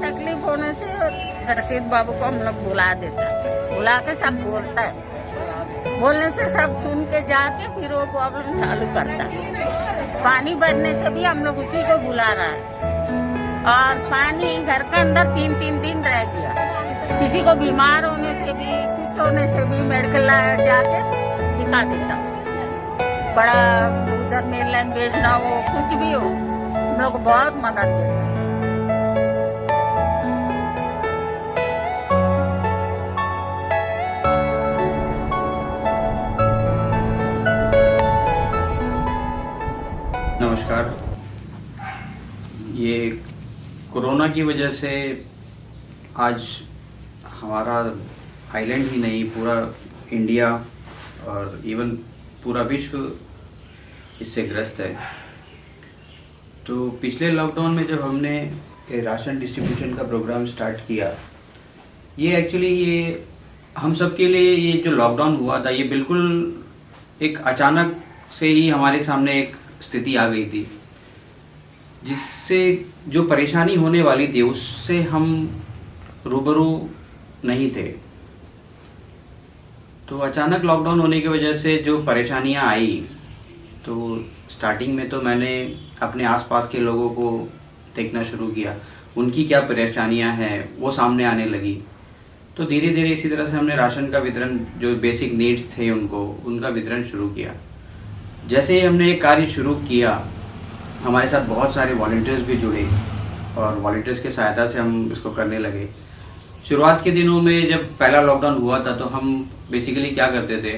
तकलीफ होने से रशीद बाबू को हम लोग बुला देता है, बुला के सब बोलता है, बोलने से सब सुन के जाके फिर वो प्रॉब्लम चालू करता है। पानी बढ़ने से भी हम लोग उसी को बुला रहा है। और पानी घर के अंदर 3-3 दिन रह गया। किसी को बीमार होने से भी, कुछ होने से भी मेडिकल जाके दिखा देता। बड़ा उधर मेरलाइन भेजना हो, कुछ भी हो, हम लोग बहुत मदद देते। नमस्कार। ये कोरोना की वजह से आज हमारा आइलैंड ही नहीं, पूरा इंडिया और इवन पूरा विश्व इससे ग्रस्त है। तो पिछले लॉकडाउन में जब हमने राशन डिस्ट्रीब्यूशन का प्रोग्राम स्टार्ट किया, ये एक्चुअली ये हम सब के लिए ये जो लॉकडाउन हुआ था, ये बिल्कुल एक अचानक से ही हमारे सामने एक स्थिति आ गई थी, जिससे जो परेशानी होने वाली थी उससे हम रूबरू नहीं थे। तो अचानक लॉकडाउन होने की वजह से जो परेशानियां आई, तो स्टार्टिंग में तो मैंने अपने आसपास के लोगों को देखना शुरू किया, उनकी क्या परेशानियां हैं वो सामने आने लगी। तो धीरे धीरे इसी तरह से हमने राशन का वितरण, जो बेसिक नीड्स थे उनका वितरण शुरू किया। जैसे ही हमने ये कार्य शुरू किया, हमारे साथ बहुत सारे वॉलंटियर्स भी जुड़े और वॉलंटियर्स की सहायता से हम इसको करने लगे। शुरुआत के दिनों में जब पहला लॉकडाउन हुआ था, तो हम बेसिकली क्या करते थे,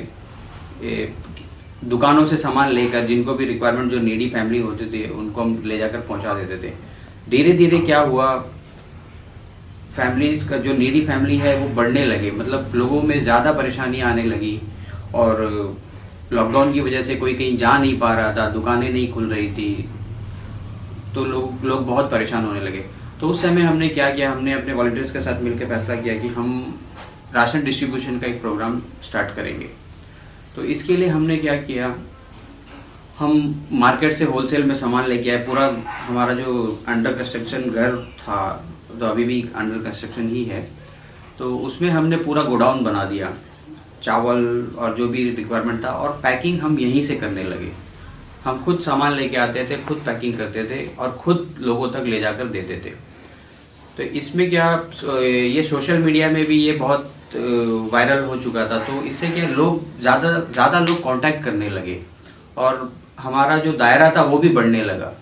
दुकानों से सामान लेकर जिनको भी रिक्वायरमेंट, जो नीडी फैमिली होते थे, उनको हम ले जाकर पहुंचा देते थे। धीरे धीरे क्या हुआ, फैमिलीज़ का जो नीडी फैमिली है वो बढ़ने लगे, मतलब लोगों में ज़्यादा परेशानियाँ आने लगी। और लॉकडाउन की वजह से कोई कहीं जा नहीं पा रहा था, दुकानें नहीं खुल रही थी, तो लोग बहुत परेशान होने लगे। तो उस समय हमने क्या किया, हमने अपने वॉलंटियर्स के साथ मिलकर फैसला किया कि हम राशन डिस्ट्रीब्यूशन का एक प्रोग्राम स्टार्ट करेंगे। तो इसके लिए हमने क्या किया, हम मार्केट से होलसेल में सामान लेके आए। पूरा हमारा जो अंडर कंस्ट्रक्शन घर था, तो अभी भी अंडर कंस्ट्रक्शन ही है, तो उसमें हमने पूरा गोडाउन बना दिया, चावल और जो भी रिक्वायरमेंट था, और पैकिंग हम यहीं से करने लगे। हम खुद सामान लेके आते थे, खुद पैकिंग करते थे और खुद लोगों तक ले जाकर देते थे। तो इसमें क्या, ये सोशल मीडिया में भी ये बहुत वायरल हो चुका था, तो इससे क्या लोग ज़्यादा लोग कांटेक्ट करने लगे और हमारा जो दायरा था वो भी बढ़ने लगा।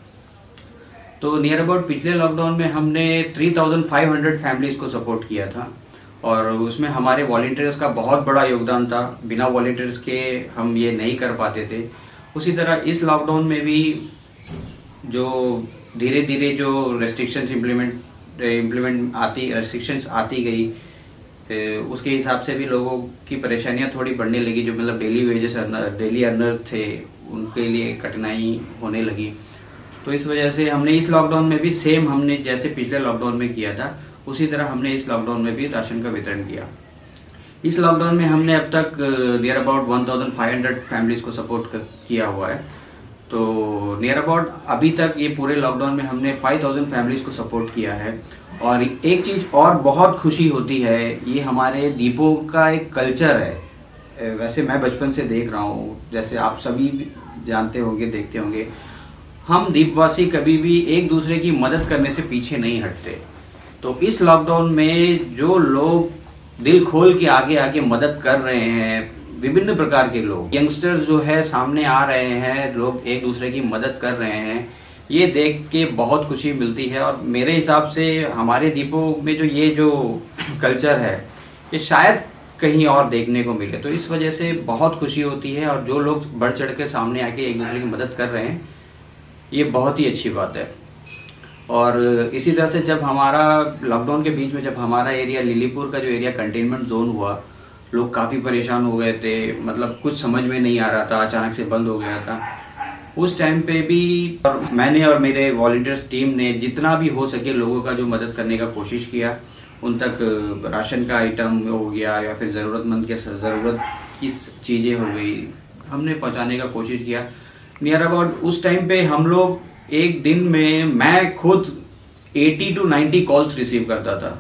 तो नियर अबाउट पिछले लॉकडाउन में हमने 3500 फैमिलीज़ को सपोर्ट किया था, और उसमें हमारे वॉलंटियर्स का बहुत बड़ा योगदान था। बिना वॉलंटियर्स के हम ये नहीं कर पाते थे। उसी तरह इस लॉकडाउन में भी जो धीरे धीरे जो रेस्ट्रिक्शंस रेस्ट्रिक्शंस आती गई, उसके हिसाब से भी लोगों की परेशानियां थोड़ी बढ़ने लगी। जो मतलब डेली अर्नर थे, उनके लिए कठिनाई होने लगी। तो इस वजह से हमने इस लॉकडाउन में भी सेम, हमने जैसे पिछले लॉकडाउन में किया था, उसी तरह हमने इस लॉकडाउन में भी राशन का वितरण किया। इस लॉकडाउन में हमने अब तक नियर अबाउट 1500 फैमिलीज़ को सपोर्ट किया हुआ है। तो नियर अबाउट अभी तक ये पूरे लॉकडाउन में हमने 5000 फैमिलीज़ को सपोर्ट किया है। और एक चीज़ और बहुत खुशी होती है, ये हमारे दीपों का एक कल्चर है। वैसे मैं बचपन से देख रहा हूँ, जैसे आप सभी जानते होंगे, देखते होंगे, हम दीपवासी कभी भी एक दूसरे की मदद करने से पीछे नहीं हटते। तो इस लॉकडाउन में जो लोग दिल खोल के आगे आगे मदद कर रहे हैं, विभिन्न प्रकार के लोग, यंगस्टर्स जो है सामने आ रहे हैं, लोग एक दूसरे की मदद कर रहे हैं, ये देख के बहुत खुशी मिलती है। और मेरे हिसाब से हमारे दीपों में जो कल्चर है, ये शायद कहीं और देखने को मिले। तो इस वजह से बहुत खुशी होती है, और जो लोग बढ़ चढ़ के सामने आके एक दूसरे की मदद कर रहे हैं, ये बहुत ही अच्छी बात है। और इसी तरह से जब हमारा लॉकडाउन के बीच में जब हमारा एरिया लिलीपुर का जो एरिया कंटेनमेंट जोन हुआ, लोग काफ़ी परेशान हो गए थे, मतलब कुछ समझ में नहीं आ रहा था, अचानक से बंद हो गया था। उस टाइम पे भी मैंने और मेरे वॉलंटियर्स टीम ने जितना भी हो सके लोगों का जो मदद करने का कोशिश किया। उन तक राशन का आइटम हो गया या फिर ज़रूरतमंद के ज़रूरत की चीज़ें हो गई, हमने पहुंचाने का कोशिश किया। नियर अबाउट उस टाइम पे हम लोग एक दिन में, मैं खुद 80 to 90 कॉल्स रिसीव करता था,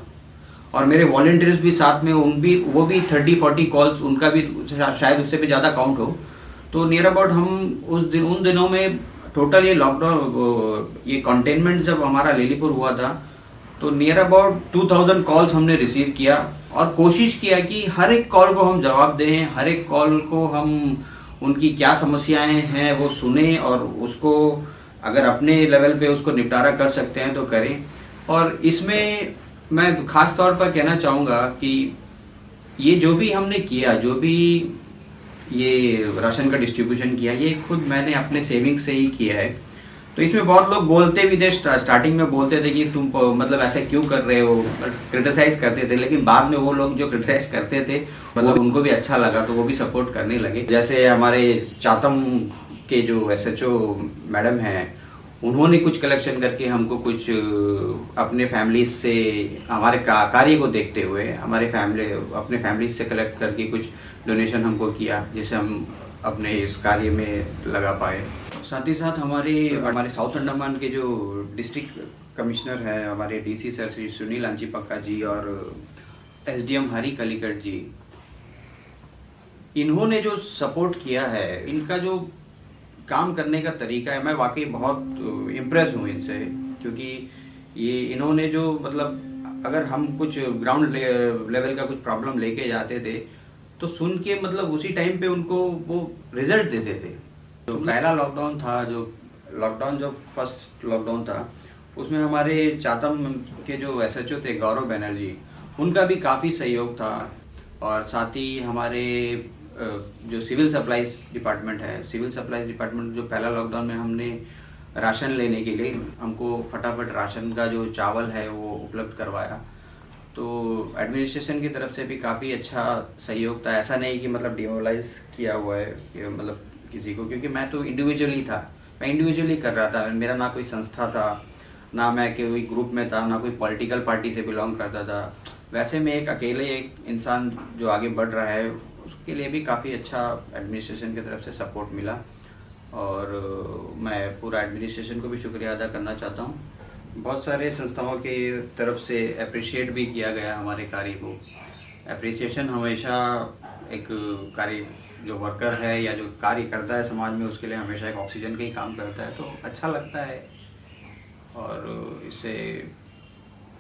और मेरे वॉलंटियर्स भी साथ में, वो भी 30-40 कॉल्स, उनका भी शायद उससे भी ज़्यादा काउंट हो। तो नियर अबाउट हम उन दिनों में टोटल ये लॉकडाउन, ये कंटेनमेंट जब हमारा लेलीपुर हुआ था, तो नियर अबाउट 2000 कॉल्स हमने रिसीव किया, और कोशिश किया कि हर एक कॉल को हम जवाब दें, हर एक कॉल को हम उनकी क्या समस्याएं हैं वो सुने, और उसको अगर अपने लेवल पे उसको निपटारा कर सकते हैं तो करें। और इसमें मैं खास तौर पर कहना चाहूँगा कि ये जो भी हमने किया, जो भी ये राशन का डिस्ट्रीब्यूशन किया, ये खुद मैंने अपने सेविंग से ही किया है। तो इसमें बहुत लोग बोलते भी थे, स्टार्टिंग में बोलते थे कि तुम मतलब ऐसे क्यों कर रहे हो, क्रिटिसाइज करते थे, लेकिन बाद में वो लोग जो क्रिटिसाइज करते थे मतलब उनको भी अच्छा लगा, तो वो भी सपोर्ट करने लगे। जैसे हमारे चातम के जो SHO मैडम हैं, उन्होंने कुछ कलेक्शन करके हमको कुछ अपने फैमिली से, हमारे कार्य को देखते हुए अपने फैमिली से कलेक्ट करके कुछ डोनेशन हमको किया, जिसे हम अपने इस कार्य में लगा पाए। साथ ही साथ हमारे साउथ अंडमान के जो डिस्ट्रिक्ट कमिश्नर हैं, हमारे DC सर श्री सुनील अंचिपक्का जी और SDM हरी कलिकट जी, इन्होंने जो सपोर्ट किया है, इनका जो काम करने का तरीका है, मैं वाकई बहुत इम्प्रेस हूँ इनसे। क्योंकि ये इन्होंने जो मतलब अगर हम कुछ ग्राउंड लेवल का कुछ प्रॉब्लम लेके जाते थे तो सुन के मतलब उसी टाइम पे उनको वो रिजल्ट देते थे। तो पहला लॉकडाउन था, जो फर्स्ट लॉकडाउन था, उसमें हमारे चातम के जो SHO थे गौरव बनर्जी, उनका भी काफ़ी सहयोग था। और साथ ही हमारे जो सिविल सप्लाईज डिपार्टमेंट है, सिविल सप्लाईज डिपार्टमेंट जो पहला लॉकडाउन में हमने राशन लेने के लिए हमको फटाफट राशन का जो चावल है वो उपलब्ध करवाया। तो एडमिनिस्ट्रेशन की तरफ से भी काफ़ी अच्छा सहयोग था। ऐसा नहीं कि मतलब डिमोरलाइज किया हुआ है कि मतलब किसी को, क्योंकि मैं तो इंडिविजुअली था, मैं इंडिविजुअली कर रहा था। मेरा ना कोई संस्था था, ना मैं कोई ग्रुप में था, ना कोई पॉलिटिकल पार्टी से बिलोंग करता था। वैसे में एक अकेले एक इंसान जो आगे बढ़ रहा है, उसके लिए भी काफ़ी अच्छा एडमिनिस्ट्रेशन की तरफ से सपोर्ट मिला। और मैं पूरा एडमिनिस्ट्रेशन को भी शुक्रिया अदा करना चाहता हूँ। बहुत सारे संस्थाओं के तरफ से अप्रिशिएट भी किया गया हमारे कार्य को। अप्रिसिएशन हमेशा एक कार्य जो वर्कर है या जो कार्य करता है समाज में, उसके लिए हमेशा एक ऑक्सीजन का ही काम करता है, तो अच्छा लगता है। और इससे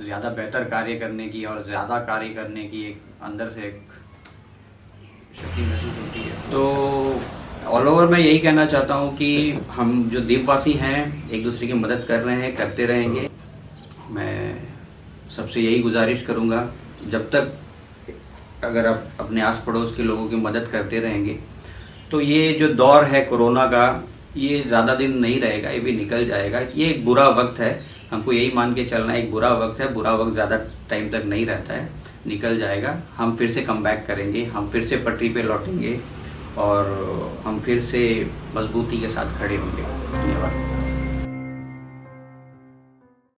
ज़्यादा बेहतर कार्य करने की और ज़्यादा कार्य करने की एक अंदर से एक शक्ति महसूस होती है। तो ऑल ओवर मैं यही कहना चाहता हूँ कि हम जो द्वीपवासी हैं एक दूसरे की मदद कर रहे हैं, करते रहेंगे। मैं सबसे यही गुजारिश करूँगा, जब तक अगर आप अपने आस पड़ोस के लोगों की मदद करते रहेंगे तो ये जो दौर है कोरोना का, ये ज़्यादा दिन नहीं रहेगा, ये भी निकल जाएगा। ये एक बुरा वक्त है, हमको यही मान के चलना है, एक बुरा वक्त है। बुरा वक्त ज़्यादा टाइम तक नहीं रहता है, निकल जाएगा। हम फिर से कम बैक करेंगे, हम फिर से पटरी पे लौटेंगे और हम फिर से मजबूती के साथ खड़े होंगे। धन्यवाद।